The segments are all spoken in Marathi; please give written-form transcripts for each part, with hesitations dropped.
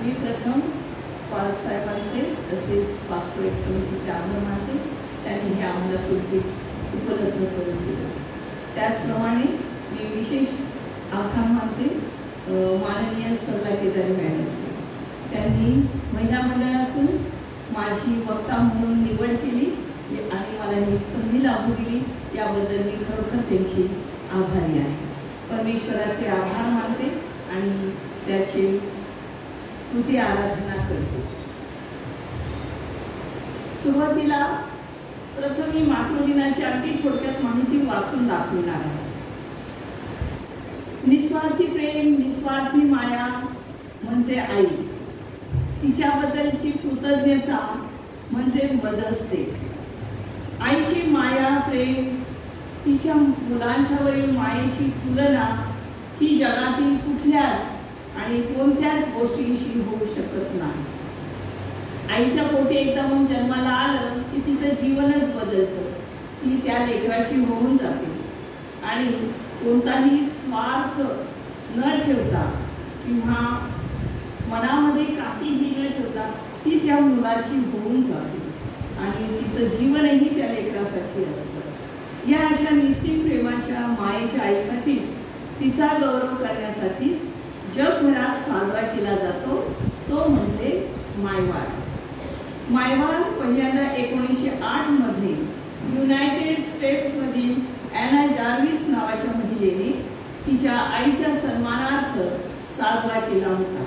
मी प्रथम साहेबांचे तसेच पास्टोरेट कमिटीचे आभार मानते. त्यांनी हे आम्हाला कृती उपलब्ध करून दिलं. त्याचप्रमाणे मी विशेष आभार मानते माननीय सल्लाकेदार मॅडमचे. त्यांनी महिला मंडळातून माझी वक्ता म्हणून निवड केली आणि मला ही संधी लाभू दिली. याबद्दल मी खरोखर त्यांची आभारी आहे. परमेश्वराचे आभार मानते आणि त्याची स्तुती आराधना करते. सुरुवातीला प्रथम मी मातृदिनाची अगदी थोडक्यात माहिती वाचून दाखवणार आहे. निस्वार्थी प्रेम, निस्वार्थी माया म्हणजे आई. तिच्याबद्दलची कृतज्ञता म्हणजे मदर्स डे. आईची माया, प्रेम, तिच्या मुलांच्यावरील मायेची तुलना ही जगातील कुठल्याच आणि कोणत्याच गोष्टींशी होऊ शकत नाही. आईच्या पोटी एकदा मग जन्माला आलं की तिचं जीवनच बदलतं. ती त्या लेकराची होऊन जाते आणि कोणताही स्वार्थ न ठेवता किंवा मनामध्ये काहीही न ठेवता ती त्या मुलाची होऊन जाते आणि तिचं जीवनही त्या लेकरासाठी असतं. या अशा निस्सीम प्रेमाच्या मायेच्या आईसाठीच तिचा गौरव करण्यासाठीच जगभरात साजरा केला जातो तो म्हणजे मायवार. मायवार पहिल्यांदा 1908 मध्ये युनायटेड स्टेट्समधील ॲना जार्विस नावाच्या महिलेने तिच्या आईच्या सन्मानार्थ साजरा केला होता,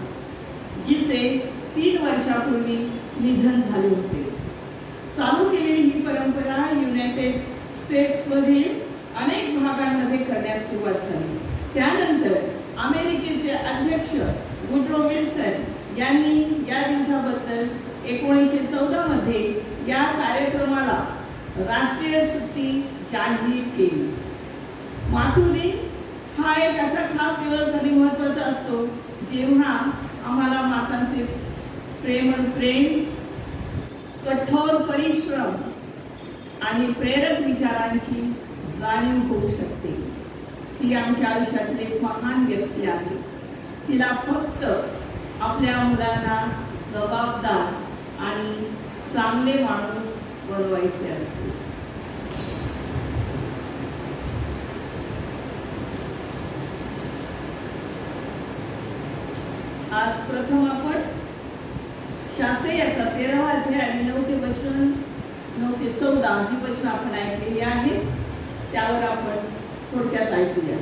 जिचे 3 वर्षापूर्वी निधन झाले होते. चालू केलेली ही परंपरा युनायटेड स्टेट्समधील अनेक भागांमध्ये करण्यास सुरुवात झाली. त्यानंतर अमेरिकेचे अध्यक्ष वुड्रो विल्सन यांनी या दिवसाबद्दल 1914 मध्ये या कार्यक्रमाला राष्ट्रीय सुट्टी जाहीर केली. मातृदिन हा एक असा खास दिवस आणि महत्त्वाचा असतो जेव्हा आम्हाला मातांचे प्रेम, कठोर परिश्रम आणि प्रेरक विचारांची जाणीव होऊ शकते. ती आमच्या आयुष्यातली एक महान व्यक्ती आहे. तिला फक्त आपल्या मुलांना जबाबदार आणि चांगले माणूस बनवायचे असते. आज प्रथम आपण शास्त्रीयाचा 13वा अध्याय आणि 9 ते 14 ही वचन आपण ऐकलेली आहे. त्यावर आपण थोडक्यात ऐकूया.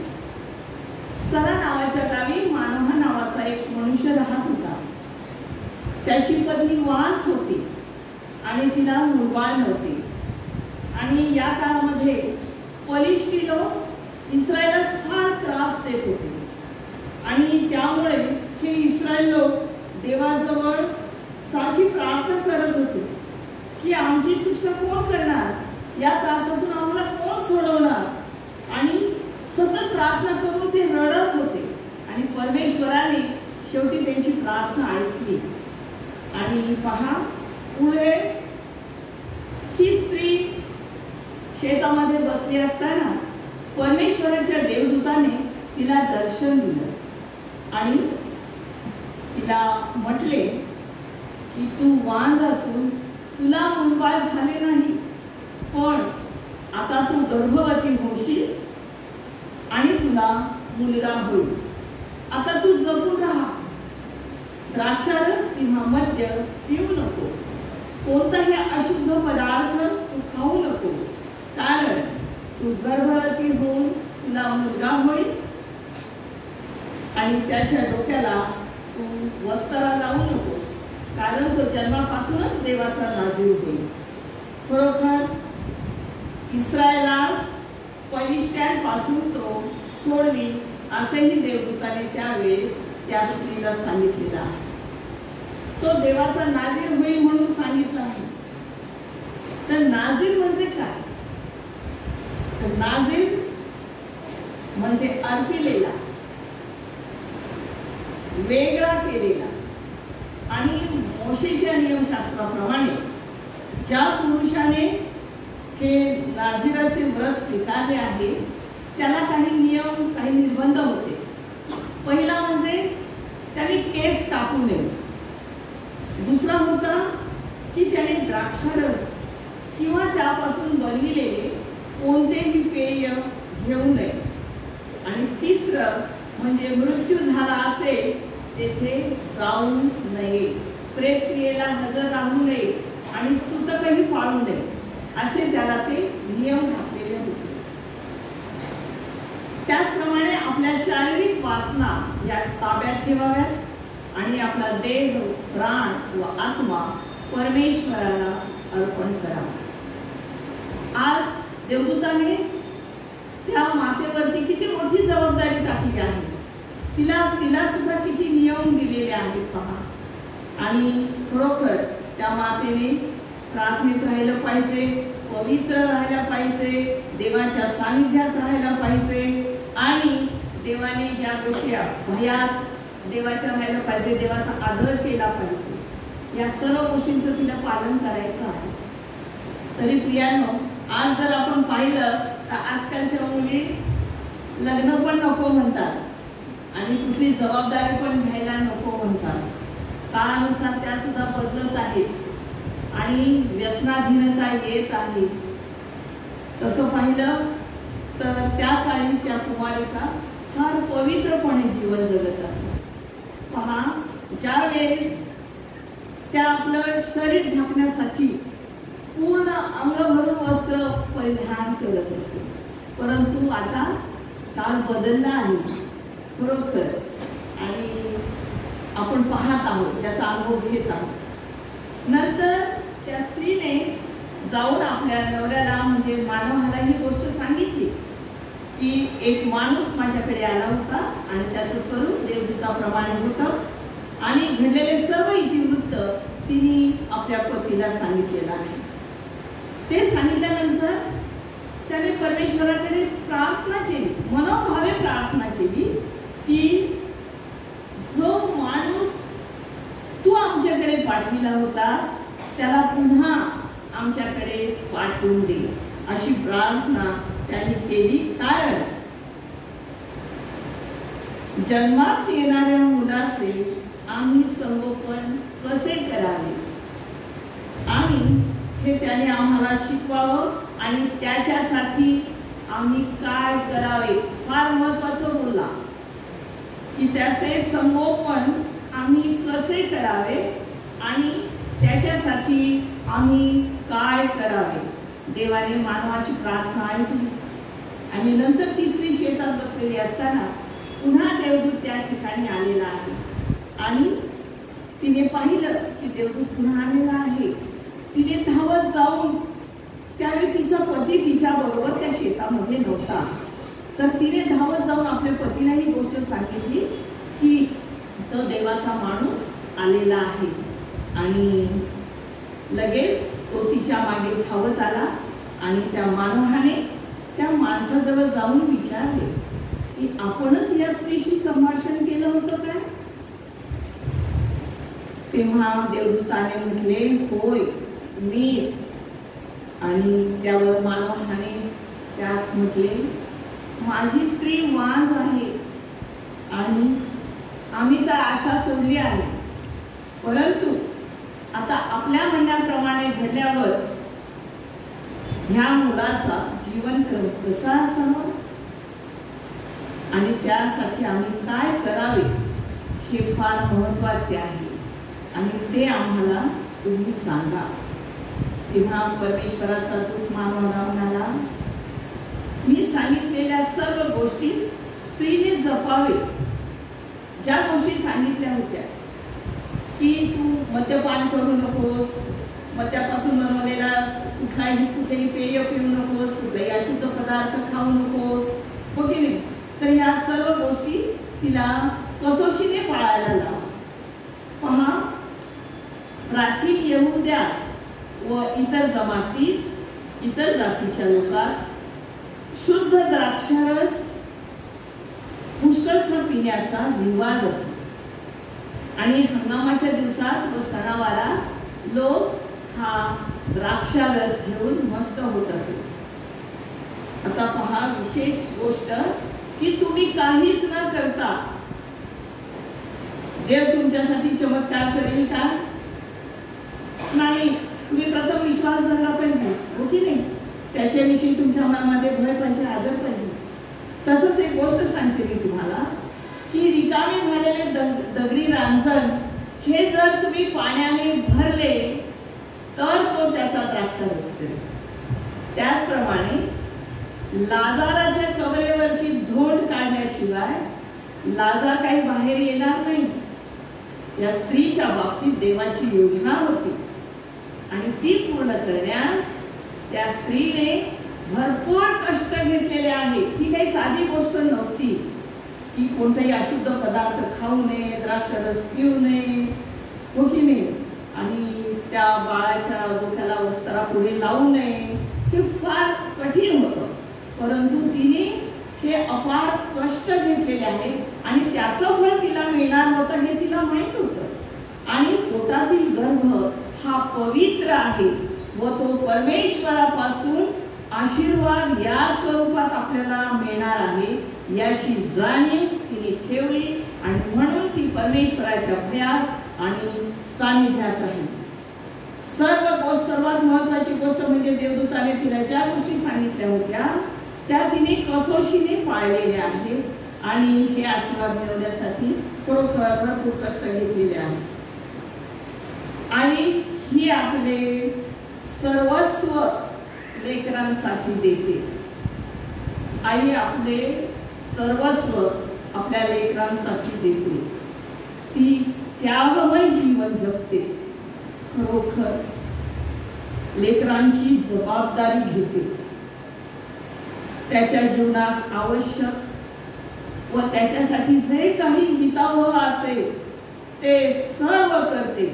सरा नावाच्या गावी मानोहा नावाचा एक मनुष्य राहत होता. त्याची पत्नी वांस होती आणि तिला मूलबाळ नव्हते. आणि या काळामध्ये फलिस्ती लोक इस्रायलास फार त्रास देत होते आणि त्यामुळे हे इस्रायल लोक देवाजवळ सारखी प्रार्थना करत होते की आमची सुटका कोण करणार, या त्रासातून आम्हाला कोण सोडवणार. आणि सतत प्रार्थना करून ते रडत होते आणि परमेश्वराने शेवटी त्यांची प्रार्थना ऐकली. आणि पहा, पुढे ही स्त्री शेतामध्ये बसली असताना परमेश्वराच्या देवदूताने तिला दर्शन दिलं आणि तिला म्हटले की तू वांझ असून तुला मूलबाळ झाले नाही, पण आता तू गर्भवती होशील आणि तुला मुलगा होईल. आता तू जपून राहा. द्राक्षारस किंवा मद्य पिऊ नको. कोणताही अशुद्ध पदार्थ तू खाऊ नको, कारण तू गर्भवती होऊन तुला मुलगा होईल आणि त्याच्या डोक्याला तू वस्त्रा लावू नकोस, कारण तो जन्मापासूनच देवाचा नाजीर होईल. खरोखर इस्रायलास फलिस्त्यांपासून तो सोडवी असेही देवदूताने त्यावेळेस त्या स्त्रीला सांगितलेलं आहे. तो देवाचा नाजीर होईल म्हणून सांगितलं आहे. तर नाजीर म्हणजे काय? तर नाजीर म्हणजे अर्पिलेला, वेगळा केलेला. आणि मोशेच्या नियमशास्त्राप्रमाणे ज्या पुरुषाने हे नाझीराचे व्रत स्वीकारले आहे त्याला काही नियम, काही निर्बंध होते. पहिला म्हणजे त्याने केस कापू नये. दुसरा होता की त्याने द्राक्षारस किंवा त्यापासून बनविलेले कोणतेही पेय घेऊ नये. आणि तिसरं म्हणजे मृत्यू झाला असेल तेथे जाऊ नये, प्रेतक्रियेला हजर राहू नये आणि सूतकही पाळू नये असे त्याला ते नियम घातलेले होते. त्याचप्रमाणे आपल्या शारीरिक वासना या ताब्यात ठेवाव्यात आणि आपला देह, प्राण व आत्मा परमेश्वराला अर्पण करावा. आज देवदूताने त्या मातेवरती किती मोठी जबाबदारी टाकली आहे. तिला सुद्धा किती नियम दिलेले आहेत पहा. आणि खरोखर त्या मातेने प्रार्थनेत राहिलं पाहिजे, पवित्र राहायला पाहिजे, देवाच्या सानिध्यात राहायला पाहिजे आणि देवाने ज्या गोष्टी भयात देवाच्या राहायला पाहिजे, देवाचा आदर केला पाहिजे. या सर्व गोष्टींचं तिला पालन करायचं आहे. तरी प्रियांनो, आज जर आपण पाहिलं तर आजकालच्या मुली लग्न पण नको म्हणतात आणि कुठली जबाबदारी पण घ्यायला नको म्हणतात. काळानुसार त्या सुद्धा बदलत आहेत आणि व्यसनाधीनता येत आहे. तसं पाहिलं तर त्या काळी त्या कुमारिका फार पवित्रपणे जीवन जगत असतात. पहा, ज्या वेळेस त्या आपलं शरीर झाकण्यासाठी पूर्ण अंग भरून वस्त्र परिधान करत असते. परंतु आता काळ बदलला आहे खरोखर आणि आपण पाहत आहोत, त्याचा अनुभव घेत आहोत. नंतर त्या स्त्रीने जाऊन आपल्या नवऱ्याला म्हणजे मानवाला ही गोष्ट सांगितली की एक माणूस माझ्याकडे आला होता आणि त्याचं स्वरूप देवदूताप्रमाणे होतं आणि घडलेले सर्व इतिवृत्त तिने आपल्या पतीला सांगितलेलं आहे. ते सांगितल्यानंतर त्याने परमेश्वराकडे प्रार्थना केली, मनोभावे प्रार्थना केली की जो माणूस तू आमच्याकडे पाठविला होतास त्याला पुन्हा आमच्याकडे पाठवून दे, अशी प्रार्थना त्यांनी केली. कारण जन्मास येणाऱ्या मुलाचे आम्ही संगोपन कसे करावे आणि हे त्याने आम्हाला शिकवावं आणि त्याच्यासाठी आम्ही काय करावे. फार महत्वाचं बोलला की त्याचे संगोपन आम्ही कसे करावे आणि त्याच्यासाठी आम्ही काय करावे. देवाने मानवाची प्रार्थना ऐकली आणि नंतर ती स्त्री शेतात बसलेली असताना पुन्हा देवदूत त्या ठिकाणी आलेला आहे आणि तिने पाहिलं की देवदूत पुन्हा आलेला आहे. तिने धावत जाऊन, त्यावेळी तिचा पती तिच्या बरोबर त्या शेतामध्ये नव्हता, तर तिने धावत जाऊन आपल्या पतीला ही गोष्ट सांगितली की तो देवाचा माणूस आलेला आहे. आणि लगेच तो तिच्या मागे धावत आला आणि त्या मानवाने त्या माणसाजवळ जाऊन विचारले की आपणच या स्त्रीशी संभाषण केलं होतं काय. तेव्हा देवदूताने म्हटले, होय मीच. आणि त्यावर मानवाने त्यास म्हटले, माझी स्त्री वांझ आहे आणि आम्ही तर आशा सोडली आहे, परंतु आता आपल्या म्हणण्याप्रमाणे घडल्यावर ह्या मुलाचा जीवनक्रम कसा असावा आणि त्यासाठी आम्ही काय करावे हे फार महत्वाचे आहे आणि ते आम्हाला तुम्ही सांगा. तेव्हा परमेश्वराचा दूत मानवाला म्हणाला, मी सांगितलेल्या सर्व गोष्टी स्त्रीने जपावे. ज्या गोष्टी सांगितल्या होत्या की तू मद्यपान करू नकोस, मद्यापासून बनवलेला कुठलेही पेय पिऊ नकोस, कुठलेही अशुद्ध पदार्थ खाऊ नकोस, हो की नाही. तर ह्या सर्व गोष्टी तिला कसोशीने पाळायला लावा. पहा, प्राचीन यहुद्यात व इतर जमातीत, इतर जातीच्या लोकात शुद्ध द्राक्षारस पुष्कळसा पिण्याचा रिवाज असे आणि हंगामाच्या दिवसात व सणावारात लोक हा द्राक्षारस घेऊन मस्त होत असे. आता पहा, विशेष गोष्ट की तुम्ही काहीच न करता देव तुमच्यासाठी चमत्कार करेल का. नाही, तुम्ही प्रथम विश्वास धरला पाहिजे, हो की नाही? त्याच्याविषयी तुमच्या मनामध्ये भय पाहिजे, आदर पाहिजे. तसंच एक गोष्ट सांगते मी तुम्हाला की रिकामे झालेले दगडी रांजण हे जर तुम्ही पाण्याने भरले तर तो त्याचा द्राक्षारस करेल. त्याचप्रमाणे लाजाराच्या कबरेवरची धोंड काढण्याशिवाय लाजार काही बाहेर येणार नाही. या स्त्रीच्या बाबतीत देवाची योजना होती आणि ती पूर्ण करण्यास त्या स्त्रीने भरपूर कष्ट घेतलेले आहे. ही काही साधी गोष्ट नव्हती की कोणताही अशुद्ध पदार्थ खाऊ नये, द्राक्षरस पिऊ नये, हो की नाही, आणि त्या बाळाच्या डोक्याला वस्त्रा पुढे लावू नये. हे फार कठीण होतं, परंतु तिने हे अपार कष्ट घेतलेले आहे आणि त्याचं फळ तिला मिळणार होतं हे तिला माहित होतं. आणि पोटातील गर्भ हा पवित्र आहे व तो परमेश्वरापासून आशीर्वाद या स्वरूपात आपल्याला मिळणार आहे याची जाणीव तिने ठेवली आणि म्हणून ती परमेश्वराच्या भयात आणि सानिध्यात राहिली. सर्वात महत्वाची गोष्ट म्हणजे देवदूताने तिला ज्या गोष्टी सांगितल्या होत्या त्या तिने कसोशीने पाळलेल्या आहेत आणि हे आशीर्वाद मिळवण्यासाठी खरोखर भरपूर कष्ट घेतलेले आहेत. आई ही आपले सर्वस्व लेकरांसाठी देते. आई आपले सर्वस्व आपल्या लेकरांसाठी देते. ती त्यागमय जीवन जगते. खरोखर लेकरांची जबाबदारी घेते. त्याच्या जीवनास आवश्यक व त्याच्यासाठी जे काही हितावह असेल ते सर्व करते.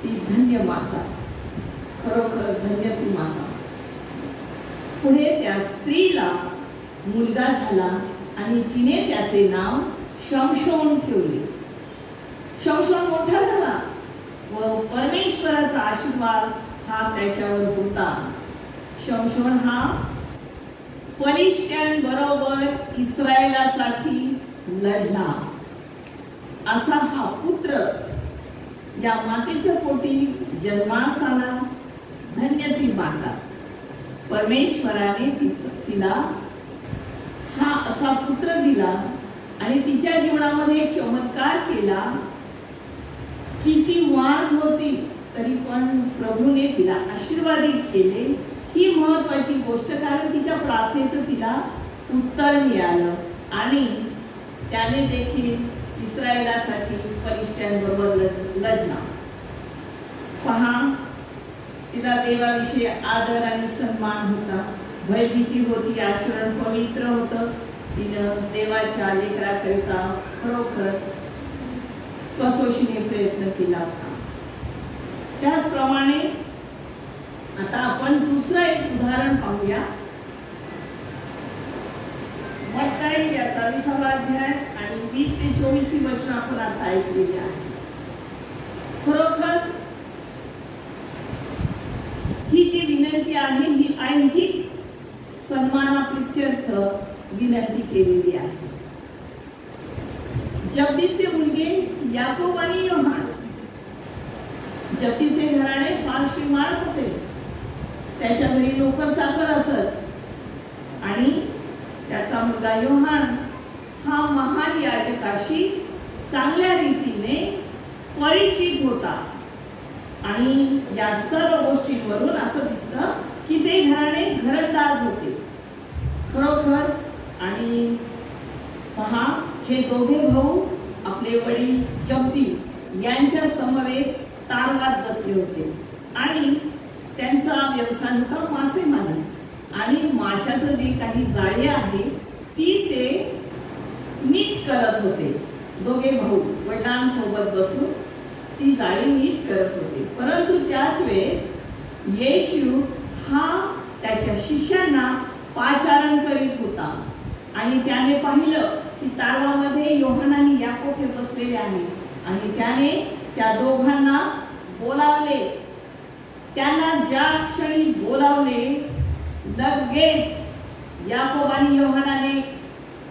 ती धन्य माता, खरोखर धन्य ती माता. पुढे त्या स्त्रीला मुलगा झाला आणि तिने त्याचे नाव शमशोन ठेवले. शमशोन मोठा झाला व परमेश्वराचा आशीर्वाद हा त्याच्यावर होता. शमशोन हा फलिस्त्यांबरोबर इस्रायलासाठी लढला. असा हा पुत्र या मातेच्या पोटी जन्मास आला. धन्य ती माता. परमेश्वराने तिला हा असा पुत्र दिला आणि तिच्या जीवनामध्ये एक चमत्कार केला की ती वाज होती तरी पण प्रभूने तिला आशीर्वादित केले. ही महत्वाची गोष्ट, कारण तिच्या प्रार्थनेचं तिला उत्तर मिळालं आणि त्याने देखील इस्रायलासाठी फलिस्त्यांबरोबर लढला. पहा, तिला देवाविषयी आदर आणि सन्मान होता, भयभीती होती, आचरण पवित्र होतं. तिनं देवाच्या लेकराकरिता खरोखर कसोशीने प्रयत्न केला होता. त्याचप्रमाणे आता आपण दुसरं एक उदाहरण पाहूया. मत्ती याचा 20वा अध्याय आणि 20 ते 24 वचन आपण आता ऐकलेली आहे. खरोखर ही जी विनंती आहे ही आणि ही सन्मानाप्रित्यर्थ विनंती केलेली आहे. जब्दीचे मुलगे याकोब आणि योहान. जब्दीचे घराणे फार श्रीमंत होते. त्याच्या घरी नोकर चाकर असत आणि त्याचा मुलगा योहान हा महान याजकाशी चांगल्या रीतीने परिचित होता. आणि या सर्व गोष्टींवरून असं दिसतं की ते घराणे घरंदाज होते खरोखर. आणि पहा, हे दोघे भाऊ आपले वडील जब्दी यांच्या समवेत तारवात बसले होते आणि त्यांचा व्यवसाय होता मासेमारी. आणि माशाचं जे काही जाळी आहे ती ते नीट करत होते. दोघे भाऊ वडिलांसोबत बसून ती जाळी नीट करत होते. परंतु त्याच वेळेस येशू हा त्याच्या शिष्यांना पाचारण करीत होता आणि त्याने पाहिलं की तारवामध्ये योहान आणि याकोब हे बसलेले आहेत आणि त्याने त्या दोघांना बोलावले. त्यांना ज्या क्षणी बोलावले लगेच याकोब आणि योहानाने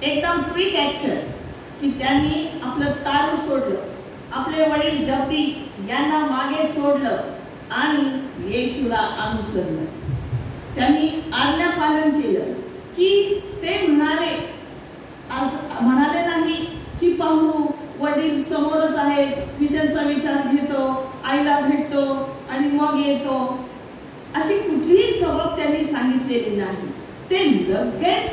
एकदम क्विक ऍक्शन की त्यांनी आपलं तारू सोडलं, आपले वडील जब्दी यांना मागे सोडलं आणि येशूला अनुसरलं. त्यांनी आज्ञा पालन केलं की ते म्हणाले नाही की पाहू वडील समोरच आहेत, मी त्यांचा विचार घेतो, आईला भेटतो आणि मग येतो, अशी कुठलीही सबब त्यांनी सांगितलेली नाही. ते लगेच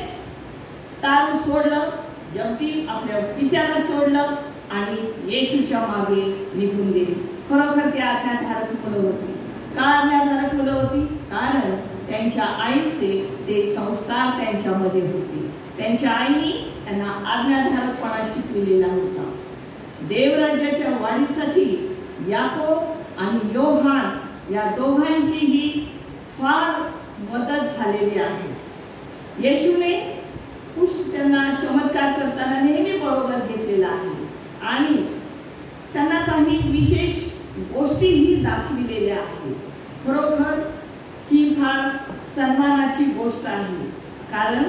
दारू सोडलं, जगती आपल्या पित्याला सोडलं आणि येशूच्या मागे निघून गेली. खरोखर ती आज्ञाधारक मुलं होती. का आज्ञाधारक मुलं होती? कारण त्यांच्या आईचे ते संस्कार त्यांच्यामध्ये होते. त्यांच्या आईने त्यांना आज्ञाधारकपणा शिकविलेला होता. देवराज्याच्या वाढीसाठी याकोब आणि योहान या दोघांचीही फार मदत झालेली आहे. येशूने त्यांना चमत्कार करताना नेहमी बरोबर घेतलेला आहे आणि त्यांना काही विशेष गोष्टीही दाखविलेल्या आहेत. खरोखर ही फार सन्मानाची गोष्ट आहे, कारण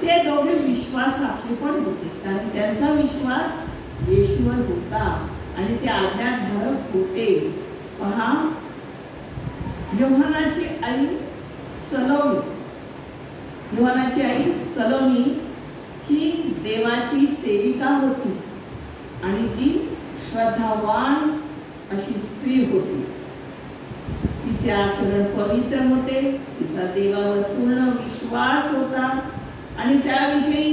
ते दोघे विश्वासातले पण होते, कारण त्यांचा विश्वास येशूवर होता आणि ते आज्ञाधारक होते. पहा, योहानाची आई सलोमी ही देवाची सेविका होती आणि ती श्रद्धावान अशी स्त्री होती. तिचे आचरण पवित्र होते, तिचा देवावर पूर्ण विश्वास होता आणि त्याविषयी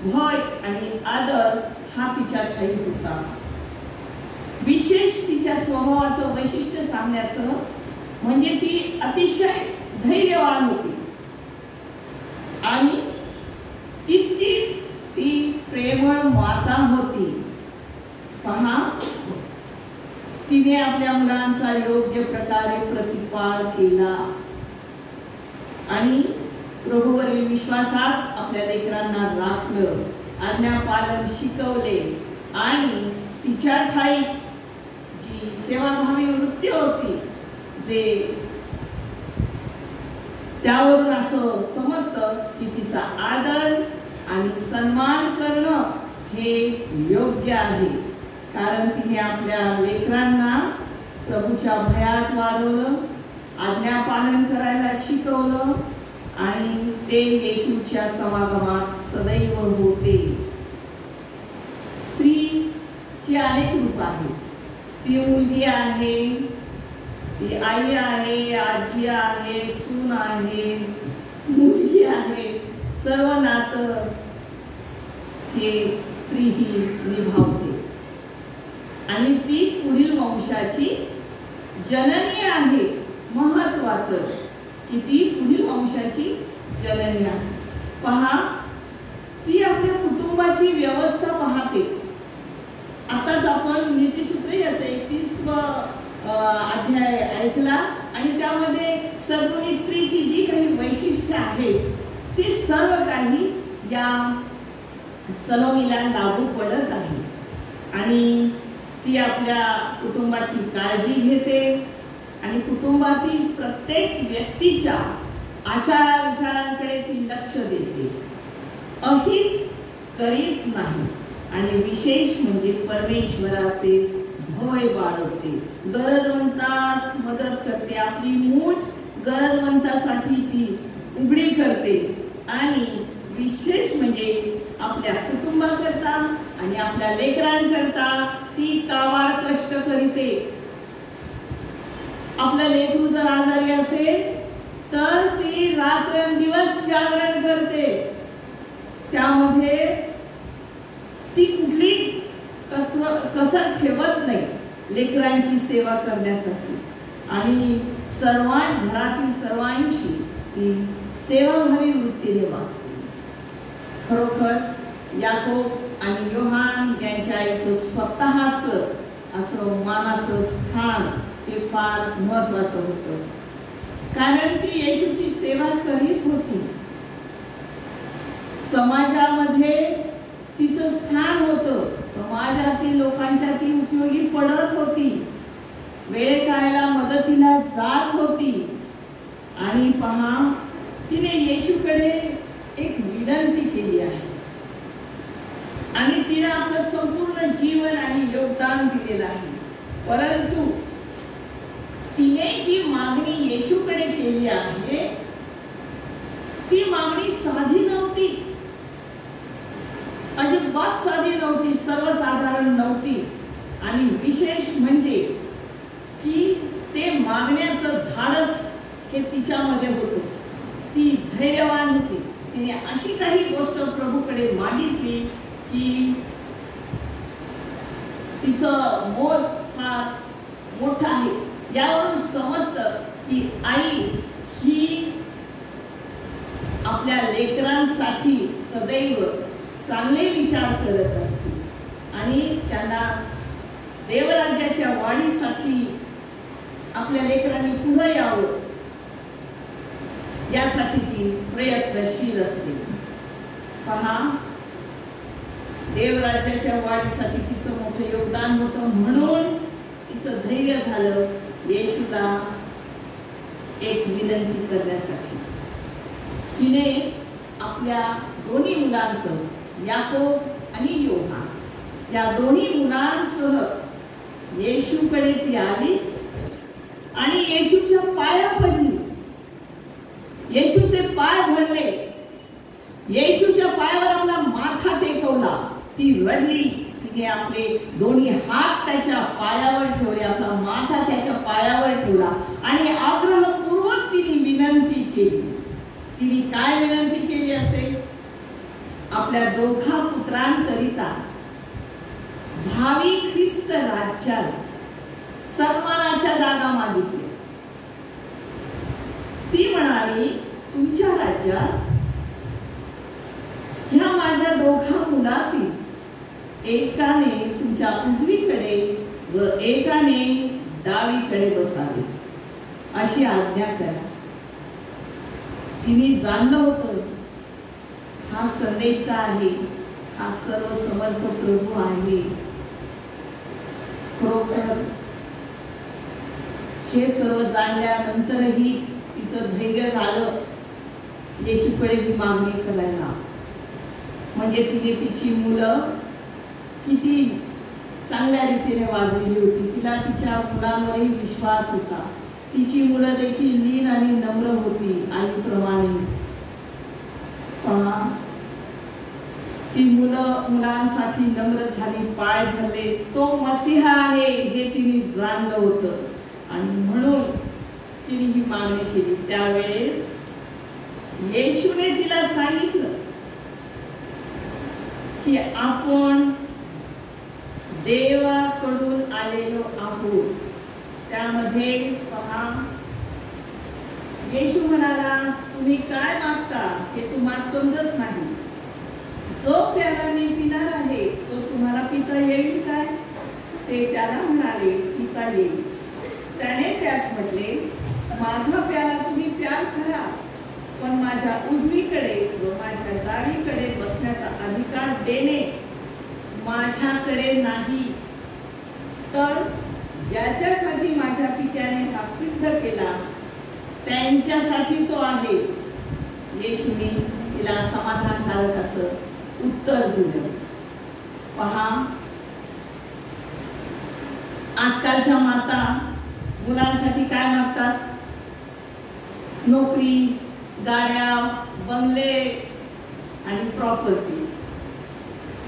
भय आणि आदर हा तिच्या ठायी होता. विशेष तिच्या स्वभावाचं वैशिष्ट्य सांगण्याचं म्हणजे ती अतिशय धैर्यवान होती आणि तितकीच ती प्रेमळ माता होती. पहा, तिने आपल्या मुलांचा योग्य प्रकारे प्रतिपाळ केला आणि प्रभूवरील विश्वासात आपल्या लेकरांना राखलं, आज्ञापालन शिकवले आणि तिच्या ठाई जी सेवाभावी वृत्ती होती, जे त्यावरून असं समजतं की तिचा आदर आणि सन्मान करणं हे योग्य आहे, कारण तिने आपल्या लेकरांना प्रभूच्या भयात वाढवलं, आज्ञापालन करायला शिकवलं आणि ते येशूच्या समागमात सदैव होते. स्त्रीची अनेक रूप आहेत. ती मुलगी आहे, ती आई आहे, आजी आहे, सून आहे, मुलगी आहे, सर्व नातं हे स्त्री ही निभावते आणि ती पुढील वंशाची जननी आहे. महत्वाचं की ती पुढील वंशाची जननी आहे. पहा, ती आपल्या कुटुंबाची व्यवस्था पाहते. आताच आपण नीतिसूत्र याचा 31 अध्याय ऐकला आणि त्यामध्ये सद्गुणी स्त्रीची जी काही वैशिष्ट्ये आहेत ती सर्व काही या सलोमीला लागू पडत आहे आणि ती आपल्या कुटुंबाची काळजी घेते आणि कुटुंबातील प्रत्येक व्यक्तीच्या आचार विचारांकडे ती लक्ष देते, अहित करीत नाही आणि विशेष म्हणजे परमेश्वराचे भय बाळगते, गरजवंतास मदत करते, आपली मूठ गरजवंतासाठी ती उघडी करते आणि विशेष म्हणजे आपल्या कुटुंबाकरता आणि आपल्या लेकरांकरता ती काबाड कष्ट करते. आपलं लेकरू जर आजारी असेल तर ती रात्रंदिवस जागरण करते. त्यामध्ये ती कुठली कसर ठेवत नाही लेकरांची सेवा करण्यासाठी आणि घरातील सर्वांशी ती सेवाभावी वृत्तीने वागते. खरोखर याकोब आणि योहान यांच्या आईचं स्वतःचं असं मानाचं स्थान हे फार महत्वाचं होतं, कारण ती येशूची सेवा करीत होती. समाजामध्ये तिचं स्थान होतं, समाजातील लोकांच्या ती उपयोगी पडत होती, वेळेकाळेला मदतीला जात होती आणि पहा, तिने येशूकडे एक विनंती केली आहे आणि तिने आपलं संपूर्ण जीवन आणि योगदान दिलेलं आहे. परंतु तिने जी मागणी येशूकडे केली आहे ती मागणी साधी नव्हती, अजिबात साधी नव्हती, सर्वसाधारण नव्हती. आणि विशेष म्हणजे की ते मागण्याचं धाडस हे तिच्यामध्ये होतं. ती धैर्यवान होती. तिने अशी काही गोष्ट प्रभूकडे मागितली की तिचं मोल फार मोठं आहे. यावरून समजतं की आई ही आपल्या लेकरांसाठी सदैव चांगले विचार करत असते आणि त्यांना देवराज्याच्या वाढीसाठी आपल्या लेकरांनी पुढे यावं यासाठी ती प्रयत्नशील असते. पहा, देवराज्याच्या वाढीसाठी तिचं मोठं योगदान होतं. म्हणून तिचं धैर्य झालं येशूला एक विनंती करण्यासाठी. तिने आपल्या दोन्ही मुलांसह याकोब आणि योहान या दोन्ही मुलांसह येशूकडे ती आली आणि येशूच्या पाया पडली. येशूचे पाय धरले, येशूच्या पायावर आपला माथा टेकवला. ती रडली. तिने आपले दोन्ही हात त्याच्या पायावर ठेवले, आपला माथा त्याच्या पायावर ठेवला आणि आग्रहपूर्वक तिने विनंती केली. तिने काय विनंती केली असेल? आपल्या दोघा पुत्रांकरिता भावी ख्रिस्त राज्यात सन्मानाच्या जागा मागितल्या. ती म्हणाली, तुमच्या राज्यात ह्या माझ्या दोघा मुलातील एकाने तुमच्या उजवीकडे व एकाने डावीकडे बसावे अशी आज्ञा करा. तिने जाणलं होतं हा संदेष्टा आहे, हा सर्व समर्थ प्रभू आहे. खरोखर हे सर्व जाणल्यानंतरही तिचं धैर्य झालं येशूकडे ही मागणी करायला. म्हणजे तिने तिची मुलं किती चांगल्या रीतीने वागलेली होती. तिला तिच्या मुलांवरही विश्वास होता. तिची मुलं देखील लीन आणि नम्र होती आईप्रमाणेच. पहा, ती मुलांसाठी नम्र झाली, पाय धरले. तो मसीहा आहे हे तिने जाणलं होतं आणि म्हणून तिने ही मागणी केली. त्यावेळेस येशूने तिला सांगितलं की आपण देवाकडून आलेलो आहोत. त्यामध्ये पहा, येशू म्हणाला, तुम्ही काय मागता हे तुम्हाला समजत नाही. जो प्याला मी पिणार आहे तो तुम्हाला पिता येईल काय? ते त्याला म्हणाले, पिता येईल. त्याने त्यास म्हटले, माझा प्याला तुम्ही प्याल खरा, पण माझ्या उजवीकडे व माझ्या डावीकडे बसण्याचा अधिकार देणे माझ्याकडे नाही. तर ज्याच्यासाठी माझ्या पित्याने हा सिद्ध केला त्यांच्यासाठी तो आहे. येशूने तिला समाधानकारक असं उत्तर दिलं. पहा, आजकालच्या माता मुलांसाठी काय मागतात? नोकरी, गाड्या, बंगले आणि प्रॉपर्टी.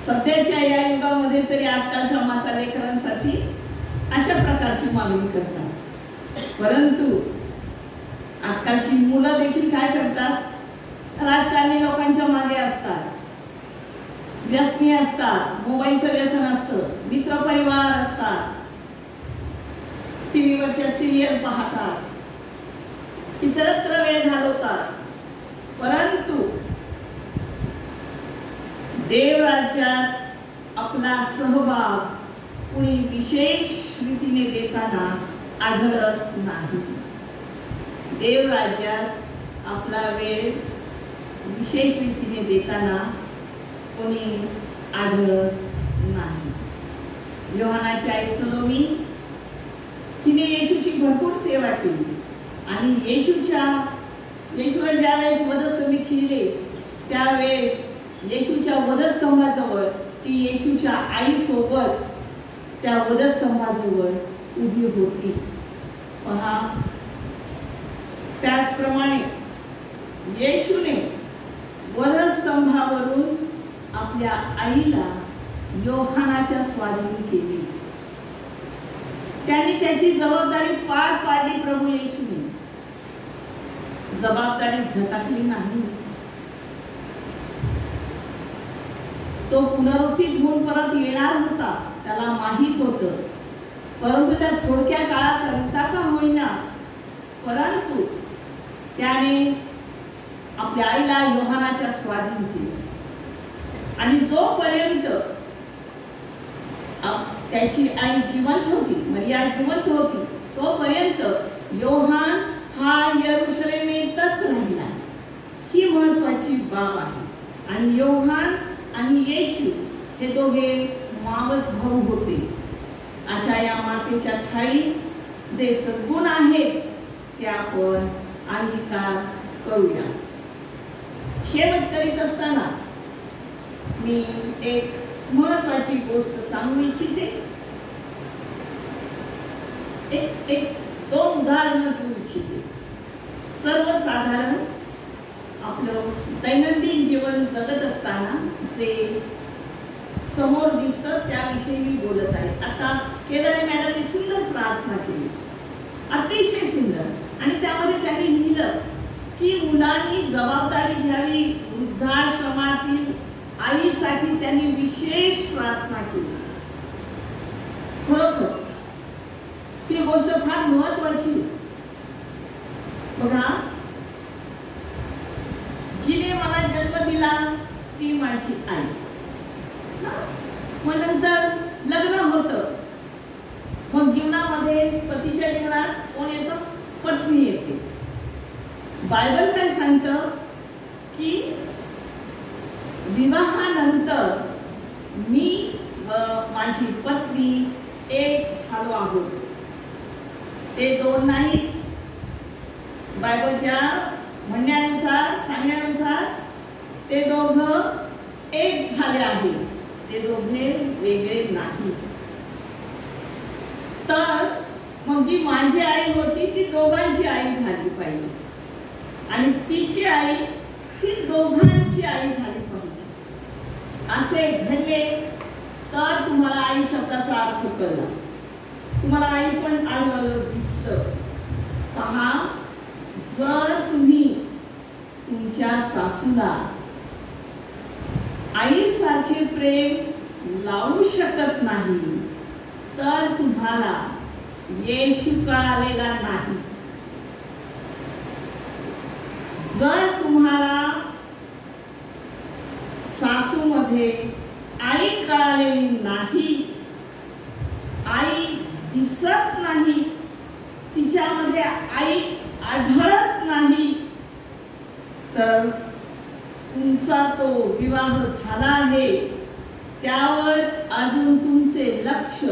सध्याच्या या युगामध्ये तरी आजकालच्या माता लेकरांसाठी अशा प्रकारची मागणी करतात. परंतु आजकालची मुलं देखील काय करतात? राजकारणी लोकांच्या मागे असतात, व्यसनी असतात, मोबाईलचं व्यसन असतं, मित्रपरिवार असतात, टीव्हीवरच्या सिरियल पाहतात, इतरत्र वेळ घालवतात. परंतु देवराज्यात आपला सहभाग कुणी विशेष रीतीने देताना आढळत नाही. देवराज्यात आपला वेळ विशेष रीतीने देताना कोणी आढळत नाही. योहानाची आई सलोमी तिने येशूची भरपूर सेवा केली आणि येशूला ज्यावेळेस वधस्तंभी खिळले त्यावेळेस येशूच्या वधस्तंभाजवळ ती येशूच्या आई सोबत त्या वधस्तंभाजवळ उभी होती. पहा, त्याचप्रमाणे येशूने वधस्तंभावरून आपल्या आईला योहानाच्या स्वाधीन केली. त्यांनी त्याची जबाबदारी पार पाडली. प्रभू येशूने जबाबदारी झटकली नाही. तो पुनरुत्थित होऊन परत येणार होता, त्याला माहित होतं. परंतु त्या थोडक्या काळाकरिता का होईना, परंतु त्याने आपल्या आईला योहानाच्या स्वाधीन केले. आणि जोपर्यंत त्याची आई जिवंत होती, मरिया जिवंत होती, तोपर्यंत योहान हा यरुशलेमेतच राहिला. ही महत्वाची बाब आहे. आणि योहान आणि येशू हे दोघे मावस भाऊ होते. अशा या मातेच्या ठाई जे सद्गुण आहेत ते आपण अंगीकार करूया. शेवट करीत असताना मी एक महत्वाची गोष्ट सांगू इच्छिते. एक दोन उदाहरण देऊ इच्छिते. सर्वसाधारण आपलं दैनंदिन जीवन जगत असताना जे समोर दिसतं त्याविषयी मी बोलत आहे. आता केदारे मॅडमने सुंदर प्रार्थना केली, अतिशय सुंदर. आणि त्यामध्ये त्यांनी लिहिलं की मुलांनी जबाबदारी घ्यावी. वृद्धाश्रमातील आईसाठी त्यांनी विशेष प्रार्थना केली. खरोखर ती गोष्ट फार महत्वाची. बघा, जिने मला जन्म दिला ती माझी आई. मग नंतर लग्न होतं. मग जीवनामध्ये पतीच्या जीवनात कोण येतं? पत्नी येते. बायबल काय सांगतं की विवाहानंतर मी व माझी पत्नी एक झालो आहोत. ते दोन नाही. बायबलच्या म्हणण्यानुसार, सांगण्यानुसार ते दोघं एक झाले आहेत. ते दोघे वेगळे नाही. तर मग जी माझी आई होती ती दोघांची आई झाली पाहिजे. आणि तिची आई ही दोघांची आई झाली पाहिजे. असे घडले तर तुम्हाला आई शब्दाचा अर्थ कळला. तुम्हाला आई पण आढळलं, दिसतं. पहा, जर तुम्ही तुमच्या सासूला आईसारखे प्रेम लावू शकत नाही तर तुम्हाला येशू कळालेला नाही. जर तुम्हाला सासूमध्ये आई कळालेली नाही, आई दिसत नाही, तिच्यामध्ये आई आढळत नाही, तर तुमचा तो विवाह झाला आहे त्यावर अजून तुमचे लक्ष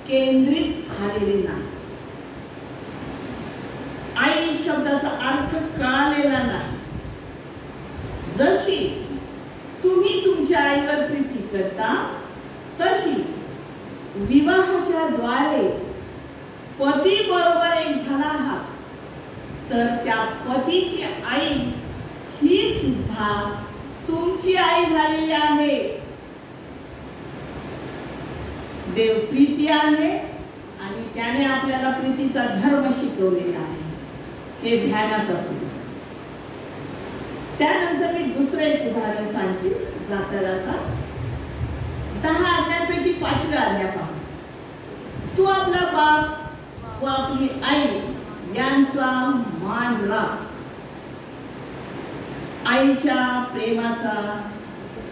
केंद्रित झालेले नाही. आई शब्दाचा अर्थ कळालेला नाही. जशी तुम्ही तुमच्या आईवर प्रीती करता तशी विवाहाच्या द्वारे पती बरोबर एक झाला आहात, तर त्या पतीची आई ही सुद्धा तुमची आई झालेली आहे. देव प्रीती आहे आणि त्याने आपल्याला प्रीतीचा धर्म शिकवलेला आहे. हे ध्यानात असू. त्यानंतर मी दुसरे एक उदाहरण सांगते. जाता जाता 10 आज्ञांपैकी 5वी आज्ञा पहा. तू आपला बाप व आपली आई यांचा मान राख. आईच्या प्रेमाचा,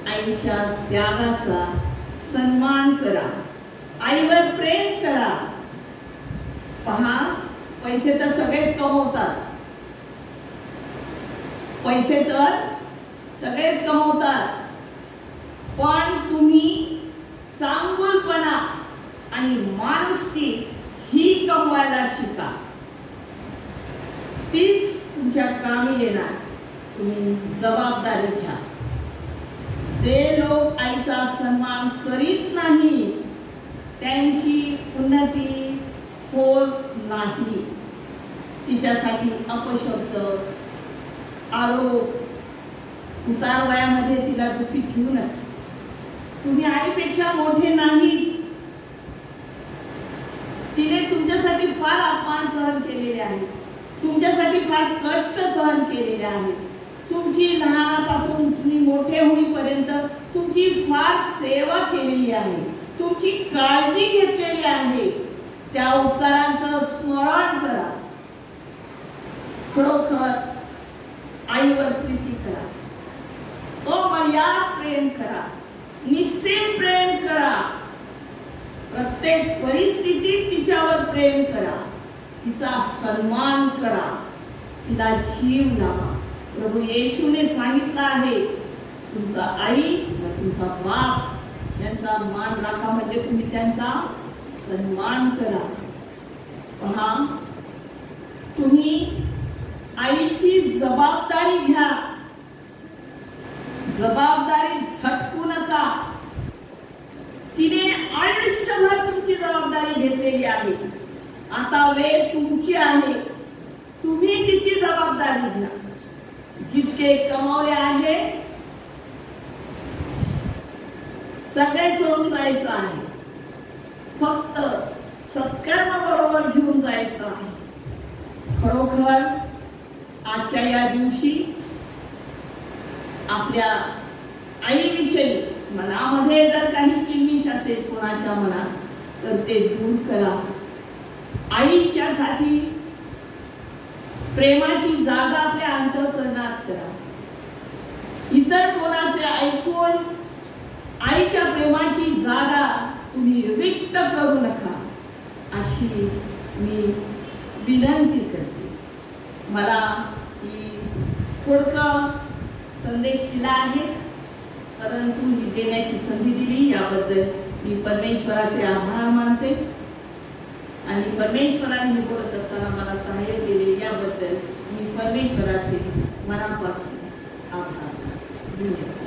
आईच्या त्यागाचा सन्मान करा. आईवर प्रेम करा. पहा, पैसे तर सगळेच कमवतात. पैसे तर सगळेच कमवतात. पण तुम्ही चांगुलपणा आणि माणुसकी ही कमवायला शिका. तीच तुमच्या कामी येणार. तुम्ही जबाबदारी घ्या. जे लोक आईचा सन्मान करीत नाही त्यांची उन्नती होत नाही. तिच्यासाठी अपशब्द, आरोप, उतार वयामध्ये तिला दुःखी ठेवू नका. तुम्ही आईपेक्षा मोठे नाही. तिने तुमच्यासाठी फार अपमान सहन केलेले आहे, तुमच्यासाठी फार कष्ट सहन केलेले आहे. तुमची लहानापासून तुम्ही मोठे होईपर्यंत तुमची फार सेवा केलेली आहे, तुमची काळजी घेतलेली आहे. त्या उपकारांचं स्मरण करा. खरोखर आईवर प्रीती करा, अमर्याद प्रेम करा, निस्सीम प्रेम करा. प्रत्येक परिस्थितीत तिच्यावर प्रेम करा, तिचा सन्मान करा, तिला जीव लावा. प्रभू येशूने सांगितलं आहे, तुमचा आई व तुमचा बाप यांचा मान राखा, म्हणजे तुम्ही त्यांचा सन्मान करा. पहा, तुम्ही आईची जबाबदारी घ्या. जबाबदारी झटकू नका. तिने आयुष्यभर तुमची जबाबदारी घेतलेली आहे. आता वेळ तुमची आहे. तुम्ही तिची जबाबदारी घ्या. जितके कमावले आहे सगळे सोडून जायचं आहे. फक्त सत्कर्म बरोबर घेऊन जायचं आहे. खरोखर आजच्या या दिवशी आपल्या आईविषयी मनामध्ये जर काही किलबिश असेल कोणाच्या मनात, तर ते दूर करा. आईच्यासाठी प्रेमाची जागा आपल्या अंतःकरणात करा. इतर कोणाचे ऐकून आईच्या प्रेमाची जागा तुम्ही रिक्त करू नका, अशी मी विनंती करते. मला ही थोडका संदेश दिला आहे, परंतु ही देण्याची संधी दिली याबद्दल मी परमेश्वराचे आभार मानते. आणि परमेश्वराने हे बोलत असताना मला सहाय्य केले याबद्दल मी परमेश्वराचे मनापासून आभार मानते. धन्यवाद.